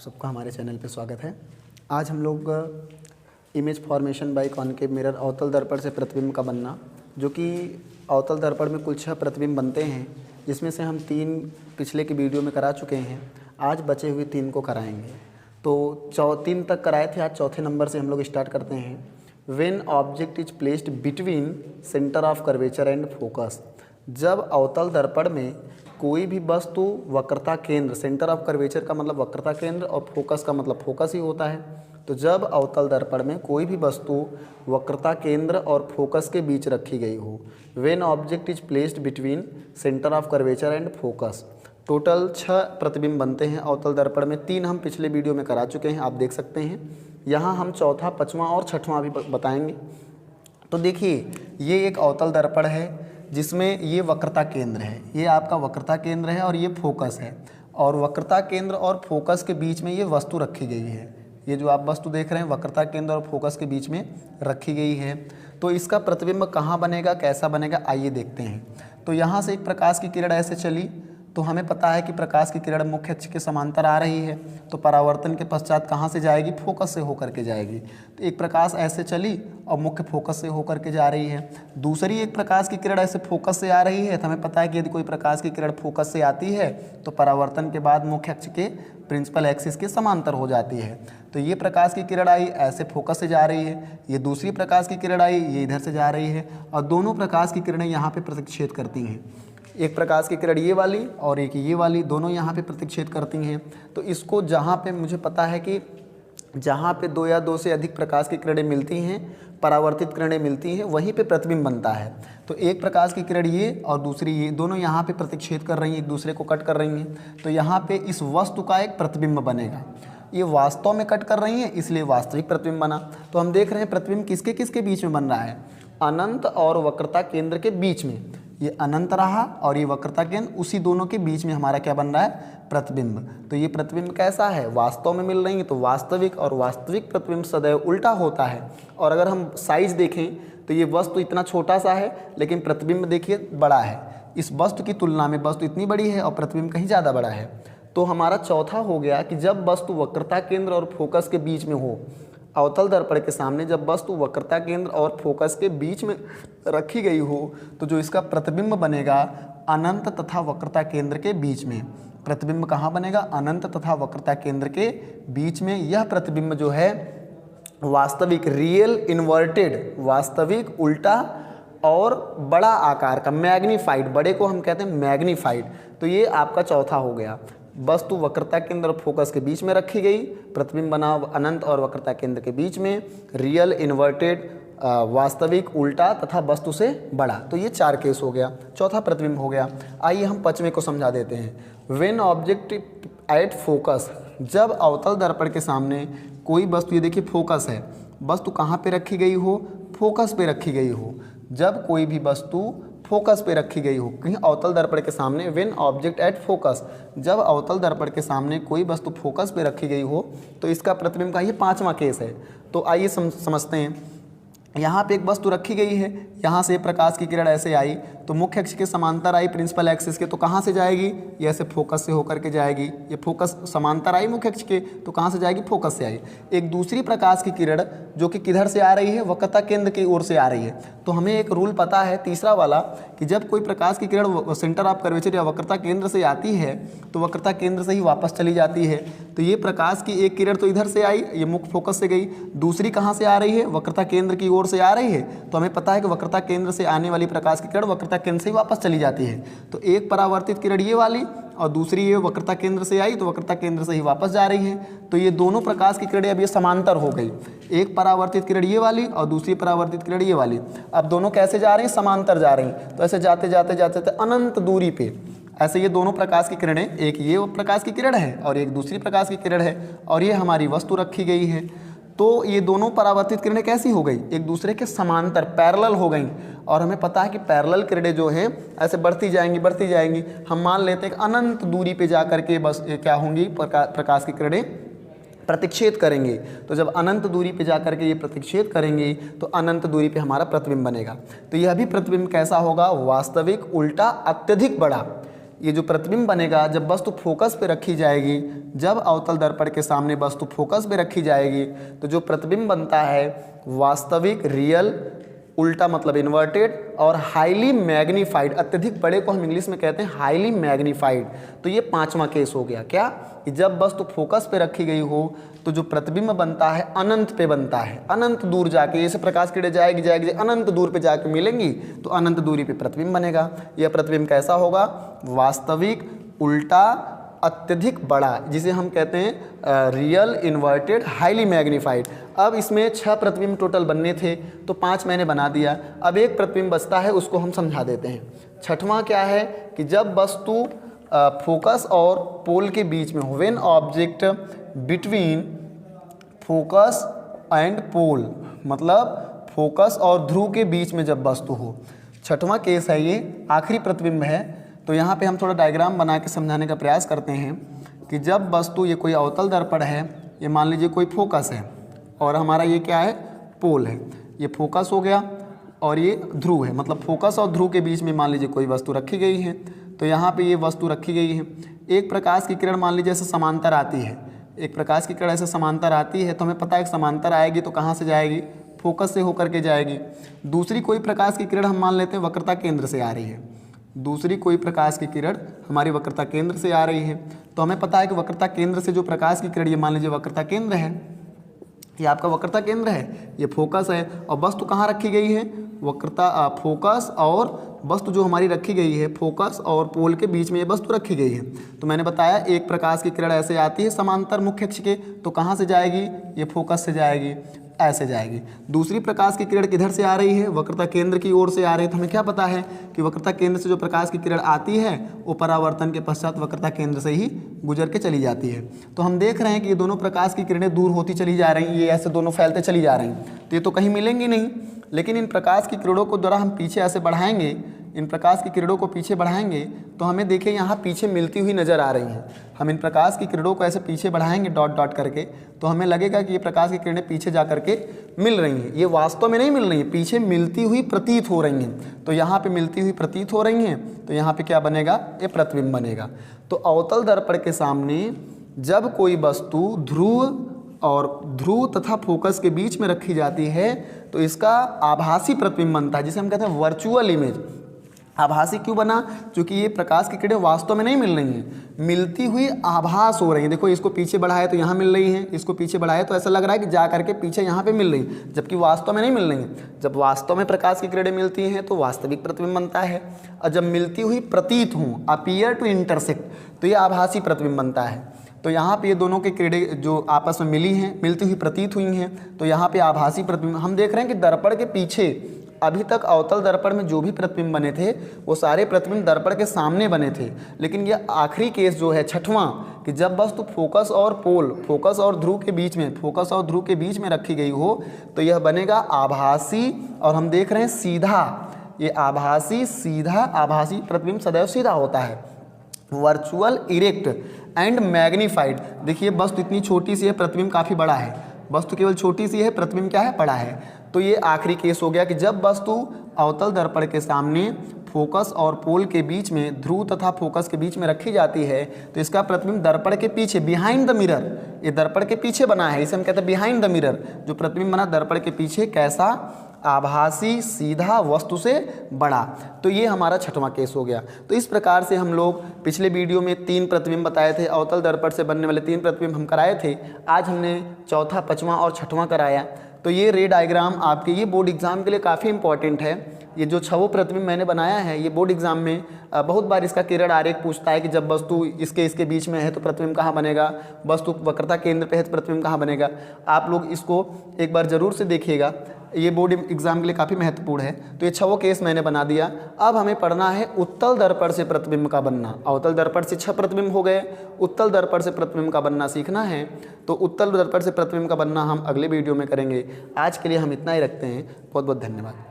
सबका हमारे चैनल पे स्वागत है। आज हम लोग image formation by concave mirror अवतल दर्पण से प्रतिबिंब का बनना, जो कि अवतल दर्पण में कुल 6 प्रतिबिंब बनते हैं, जिसमें से हम 3 पिछले की वीडियो में करा चुके हैं। आज बचे हुए 3 को कराएंगे। तो 3 तक कराए थे, आज चौथे नंबर से हम लोग स्टार्ट करते हैं। When object is placed between centre of curvature and focus, जब अवतल दर्पण में कोई भी वस्तु वक्रता केंद्र, सेंटर ऑफ कर्वेचर का मतलब वक्रता केंद्र और फोकस का मतलब फोकस ही होता है। तो जब अवतल दर्पण में कोई भी वस्तु वक्रता केंद्र और फोकस के बीच रखी गई हो, when object is placed between centre of curvature and focus, total 6 प्रतिबिंब बनते हैं अवतल दर्पण में। 3 हम पिछले वीडियो में करा चुके हैं, आप देख सकते हैं। यहाँ हम चौथा, 5वां और 6वां भी बताएंगे। तो देखिए, ये एक अवतल दर्पण है जिसमें ये वक्रता केंद्र है, ये आपका वक्रता केंद्र है और ये फोकस है, और वक्रता केंद्र और फोकस के बीच में ये वस्तु रखी गई है। ये जो आप वस्तु देख रहे हैं वक्रता केंद्र और फोकस के बीच में रखी गई है। तो इसका प्रतिबिंब कहाँ बनेगा, कैसा बनेगा, आइए देखते हैं। तो यहाँ से एक प्रकाश की किरण ऐसे चली, तो हमें पता है कि प्रकाश की किरण मुख्य अक्ष के समांतर आ रही है, तो परावर्तन के पश्चात कहाँ से जाएगी, फोकस से होकर के जाएगी। तो एक प्रकाश ऐसे चली और मुख्य फोकस से होकर के जा रही है। दूसरी एक प्रकाश की किरण ऐसे फोकस से आ रही है, तो हमें पता है कि यदि कोई प्रकाश की किरण फोकस से आती है तो परावर्तन के बाद मुख्य अक्ष के प्रिंसिपल एक्सिस के समांतर हो जाती है। तो ये प्रकाश की किरण आई, ऐसे फोकस से जा रही है। ये दूसरी प्रकाश की किरण आई, ये इधर से जा रही है, और दोनों प्रकाश की किरणें यहाँ पे प्रतिच्छेद करती हैं। एक प्रकाश की किरण ये वाली और एक ये वाली, दोनों यहाँ पे प्रतिच्छेद करती हैं। तो इसको जहाँ पे मुझे पता है कि जहाँ पे 2 या 2 से अधिक प्रकाश की किरणें मिलती हैं, परावर्तित किरणें मिलती हैं, वहीं पे प्रतिबिंब बनता है। तो एक प्रकाश की किरण ये और दूसरी ये, दोनों यहाँ पे प्रतिच्छेद कर रही हैं, एक दूसरे को कट कर रही हैं। तो यहाँ पे इस वस्तु का एक प्रतिबिंब बनेगा। ये वास्तव में कट कर रही हैं, इसलिए वास्तविक प्रतिबिंब बना। तो हम देख रहे हैं प्रतिबिंब किसके किसके बीच में बन रहा है, अनंत और वक्रता केंद्र के बीच में। ये अनंत रहा और ये वक्रता केंद्र, उसी दोनों के बीच में हमारा क्या बन रहा है, प्रतिबिंब। तो ये प्रतिबिंब कैसा है, वास्तव में मिल रही है। तो वास्तविक और वास्तविक प्रतिबिंब सदैव उल्टा होता है। और अगर हम साइज देखें तो ये वस्तु इतना छोटा सा है, लेकिन प्रतिबिंब देखिए बड़ा है। इस वस्तु की तुलना में वस्तु इतनी बड़ी है और प्रतिबिंब कहीं ज़्यादा बड़ा है। तो हमारा चौथा हो गया कि जब वस्तु वक्रता केंद्र और फोकस के बीच में हो, अवतल दर्पण के सामने जब वस्तु वक्रता केंद्र और फोकस के बीच में रखी गई हो, तो जो इसका प्रतिबिंब बनेगा अनंत तथा वक्रता केंद्र के बीच में। प्रतिबिंब कहाँ बनेगा, अनंत तथा वक्रता केंद्र के बीच में। यह प्रतिबिंब जो है वास्तविक, रियल इन्वर्टेड, वास्तविक उल्टा और बड़ा आकार का, मैग्नीफाइड, बड़े को हम कहते हैं मैग्नीफाइड। तो ये आपका चौथा हो गया। वस्तु वक्रता केंद्र और फोकस के बीच में रखी गई, प्रतिबिंब बना अनंत और वक्रता केंद्र के बीच में, रियल इन्वर्टेड, वास्तविक उल्टा तथा वस्तु से बड़ा। तो ये 4 केस हो गया, चौथा प्रतिबिंब हो गया। आइए हम 5वें को समझा देते हैं। व्हेन ऑब्जेक्ट एट फोकस, जब अवतल दर्पण के सामने कोई वस्तु, ये देखिए फोकस है, वस्तु कहाँ पे रखी गई हो, फोकस पे रखी गई हो। जब कोई भी वस्तु फोकस पे रखी गई हो कहीं अवतल दर्पण के सामने, व्हेन ऑब्जेक्ट एट फोकस, जब अवतल दर्पण के सामने कोई वस्तु फोकस पे रखी गई हो, तो इसका प्रतिबिंब का ये 5वां केस है। तो आइए समझते हैं। यहाँ पे एक वस्तु रखी गई है, यहाँ से प्रकाश की किरण ऐसे आई तो मुख्य अक्ष के समांतर आई प्रिंसिपल एक्सिस के, तो कहाँ से जाएगी, ये ऐसे फोकस से होकर के जाएगी। ये फोकस समांतर आई मुख्य अक्ष के, तो कहाँ से जाएगी, फोकस से आई। एक दूसरी प्रकाश की किरण जो कि किधर से आ रही है, वक्रता केंद्र की ओर से आ रही है। तो हमें एक रूल पता है, तीसरा वाला, कि जब कोई प्रकाश की किरण सेंटर ऑफ कर्वेचर या वक्रता केंद्र से आती है तो वक्रता केंद्र से ही वापस चली जाती है। तो ये प्रकाश की एक किरण तो इधर से आई, ये मुख्य फोकस से गई, दूसरी कहाँ से आ रही है, वक्रता केंद्र की ओर से आ रही है। तो हमें पता है कि वक्रता केंद्र से आने वाली प्रकाश की किरण वक्रता केंद्र से ही वापस चली जाती है। तो एक परावर्तित किरण ये वाली और दूसरी ये वक्रता केंद्र से आई, तो वक्रता केंद्र से ही वापस जा रही है। तो ये दोनों प्रकाश की किरणें अब ये समांतर हो गई, एक परावर्तित किरण ये वाली और दूसरी परावर्तित किरण ये वाली। अब दोनों कैसे जा रही हैं, समांतर जा रही हैं। तो ऐसे जाते जाते जाते जाते अनंत दूरी पे ऐसे ये दोनों प्रकाश की किरणें, एक ये प्रकाश की किरण है और एक दूसरी प्रकाश की किरण है, और ये हमारी वस्तु रखी गई है। तो ये दोनों परावर्तित किरणें कैसी हो गई, एक दूसरे के समांतर, पैरेलल हो गई। और हमें पता है कि पैरेलल किरणें जो हैं ऐसे बढ़ती जाएंगी बढ़ती जाएंगी। हम मान लेते हैं कि अनंत दूरी पे जा करके बस क्या होंगी, प्रकाश की किरणें प्रतिच्छेद करेंगे। तो जब अनंत दूरी पे जा करके ये प्रतिच्छेद करेंगे तो अनंत दूरी पे हमारा प्रतिबिंब बनेगा। तो यह भी प्रतिबिंब कैसा होगा, वास्तविक उल्टा अत्यधिक बड़ा। ये जो प्रतिबिंब बनेगा जब वस्तु फोकस पे रखी जाएगी, जब अवतल दर्पण के सामने वस्तु फोकस पे रखी जाएगी तो जो प्रतिबिंब बनता है वास्तविक, रियल, उल्टा मतलब इन्वर्टेड और हाईली मैग्नीफाइड, अत्यधिक बड़े को हम इंग्लिश में कहते हैं हाईली मैग्नीफाइड। तो ये पांचवा केस हो गया क्या, कि जब वस्तु फोकस पे रखी गई हो तो जो प्रतिबिंब बनता है अनंत पे बनता है, अनंत दूर जाके, जैसे प्रकाश किरणें जाएगी अनंत दूर पे जाके मिलेंगी तो अनंत दूरी पे प्रतिबिंब बनेगा। यह प्रतिबिंब कैसा होगा, वास्तविक, उल्टा, अत्यधिक बड़ा, जिसे हम कहते हैं रियल, इन्वर्टेड, हाईली मैग्नीफाइड। अब इसमें 6 प्रतिबिंब टोटल बनने थे तो 5 मैंने बना दिया। अब एक प्रतिबिंब बचता है, उसको हम समझा देते हैं। छठवां क्या है कि जब वस्तु फोकस और पोल के बीच में हो, when object between focus and pole, मतलब फोकस और ध्रुव के बीच में जब वस्तु हो। छठवां केस है, ये आखिरी प्रतिबिंब है। तो यहाँ पे हम थोड़ा डायग्राम बना के समझाने का प्रयास करते हैं कि जब वस्तु, ये कोई अवतल दर्पण है, ये मान लीजिए कोई फोकस है और हमारा ये क्या है, पोल है। ये फोकस हो गया और ये ध्रुव है, मतलब फोकस और ध्रुव के बीच में मान लीजिए कोई वस्तु रखी गई है। तो यहाँ पे ये वस्तु रखी गई है। एक प्रकाश की किरण मान लीजिए ऐसे समांतर आती है, एक प्रकाश की किरण ऐसे समांतर आती है तो हमें पता है कि समांतर आएगी तो कहाँ से जाएगी, फोकस से होकर के जाएगी। दूसरी कोई प्रकाश की किरण हम मान लेते हैं वक्रता केंद्र से आ रही है, दूसरी कोई प्रकाश की किरण हमारी वक्रता केंद्र से आ रही है। तो हमें पता है कि वक्रता केंद्र से जो प्रकाश की किरण, ये मान लीजिए वक्रता केंद्र है, ये आपका वक्रता केंद्र है, ये फोकस है और वस्तु कहाँ रखी गई है, वक्रता फोकस और वस्तु जो हमारी रखी गई है फोकस और पोल के बीच में ये वस्तु रखी गई है। तो मैंने बताया एक प्रकाश की किरण ऐसे आती है समांतर मुख्य अक्ष के, तो कहाँ से जाएगी, ये फोकस से जाएगी, ऐसे जाएगी। दूसरी प्रकाश की किरण किधर से आ रही है, वक्रता केंद्र की ओर से आ रही है। तो हमें क्या पता है कि वक्रता केंद्र से जो प्रकाश की किरण आती है वो परावर्तन के पश्चात वक्रता केंद्र से ही गुजर के चली जाती है। तो हम देख रहे हैं कि ये दोनों प्रकाश की किरणें दूर होती चली जा रही हैं, ये ऐसे दोनों फैलते चली जा रही हैं, तो ये तो कहीं मिलेंगी नहीं। लेकिन इन प्रकाश की किरणों को द्वारा हम पीछे ऐसे बढ़ाएंगे, इन प्रकाश की किरणों को पीछे बढ़ाएंगे तो हमें देखिए यहाँ पीछे मिलती हुई नज़र आ रही हैं। हम इन प्रकाश की किरणों को ऐसे पीछे बढ़ाएंगे डॉट डॉट करके तो हमें लगेगा कि ये प्रकाश की किरणें पीछे जा करके मिल रही हैं। ये वास्तव में नहीं मिल रही हैं, पीछे मिलती हुई प्रतीत हो रही हैं। तो यहाँ पे मिलती हुई प्रतीत हो रही हैं तो यहाँ पे क्या बनेगा, ये प्रतिबिंब बनेगा। तो अवतल दर्पण के सामने जब कोई वस्तु ध्रुव तथा फोकस के बीच में रखी जाती है तो इसका आभासी प्रतिबिंब बनता है, जिसे हम कहते हैं वर्चुअल इमेज। आभासी क्यों बना, क्योंकि ये प्रकाश की किरणें वास्तव में नहीं मिल रही हैं, मिलती हुई आभास हो रही हैं। देखो इसको पीछे बढ़ाए तो यहाँ मिल रही हैं, इसको पीछे बढ़ाए तो ऐसा लग रहा है कि जा करके पीछे यहाँ पे मिल रही, जबकि वास्तव में नहीं मिल रही हैं। जब वास्तव में प्रकाश की किरणें मिलती हैं तो वास्तविक प्रतिबिंब बनता है, और जब मिलती हुई प्रतीत हों, अपीयर टू इंटरसेक्ट, तो ये आभासी प्रतिबिंब बनता है। तो यहाँ पे ये दोनों की किरणें जो आपस में मिली हैं, मिलती हुई प्रतीत हुई हैं, तो यहाँ पे आभासी प्रतिबिंब। हम देख रहे हैं कि दर्पण के पीछे अभी तक अवतल दर्पण में जो भी प्रतिबिंब बने थे वो सारे प्रतिबिंब दर्पण के सामने बने थे, लेकिन ये आखिरी केस जो है छठवां, कि जब वस्तु फोकस और पोल, फोकस और ध्रुव के बीच में, फोकस और ध्रुव के बीच में रखी गई हो तो यह बनेगा आभासी। और हम देख रहे हैं सीधा, ये आभासी सीधा, आभासी प्रतिबिंब सदैव सीधा होता है, वर्चुअल, इरेक्ट एंड मैग्नीफाइड। देखिए वस्तु इतनी छोटी सी है, प्रतिबिंब काफ़ी बड़ा है, वस्तु केवल छोटी सी है, प्रतिबिंब क्या है, बड़ा है। तो ये आखिरी केस हो गया कि जब वस्तु अवतल दर्पण के सामने फोकस और पोल के बीच में, ध्रुव तथा फोकस के बीच में रखी जाती है तो इसका प्रतिबिंब दर्पण के पीछे, बिहाइंड द मिरर, ये दर्पण के पीछे बना है, इसे हम कहते हैं बिहाइंड द मिरर। जो प्रतिबिंब बना दर्पण के पीछे, कैसा, आभासी, सीधा, वस्तु से बड़ा। तो ये हमारा छठवां केस हो गया। तो इस प्रकार से हम लोग पिछले वीडियो में 3 प्रतिबिंब बताए थे, अवतल दर्पण से बनने वाले 3 प्रतिबिंब हम कराए थे। आज हमने चौथा, पांचवां और छठवां कराया। तो ये रे डायग्राम आपके ये बोर्ड एग्जाम के लिए काफ़ी इंपॉर्टेंट है। ये जो 6 प्रतिबिंब मैंने बनाया है, ये बोर्ड एग्जाम में बहुत बार इसका किरण आरेख पूछता है कि जब वस्तु इसके बीच में है तो प्रतिबिंब कहाँ बनेगा, वस्तु वक्रता केंद्र पे है तो प्रतिबिंब कहाँ बनेगा। आप लोग इसको एक बार ज़रूर से देखिएगा, ये बोर्ड एग्जाम के लिए काफ़ी महत्वपूर्ण है। तो ये 6 केस मैंने बना दिया। अब हमें पढ़ना है उत्तल दर्पण से प्रतिबिंब का बनना। अवतल दर्पण से 6 प्रतिबिंब हो गए, उत्तल दर्पण से प्रतिबिंब का बनना सीखना है। तो उत्तल दर्पण से प्रतिबिंब का बनना हम अगले वीडियो में करेंगे। आज के लिए हम इतना ही रखते हैं। बहुत बहुत धन्यवाद।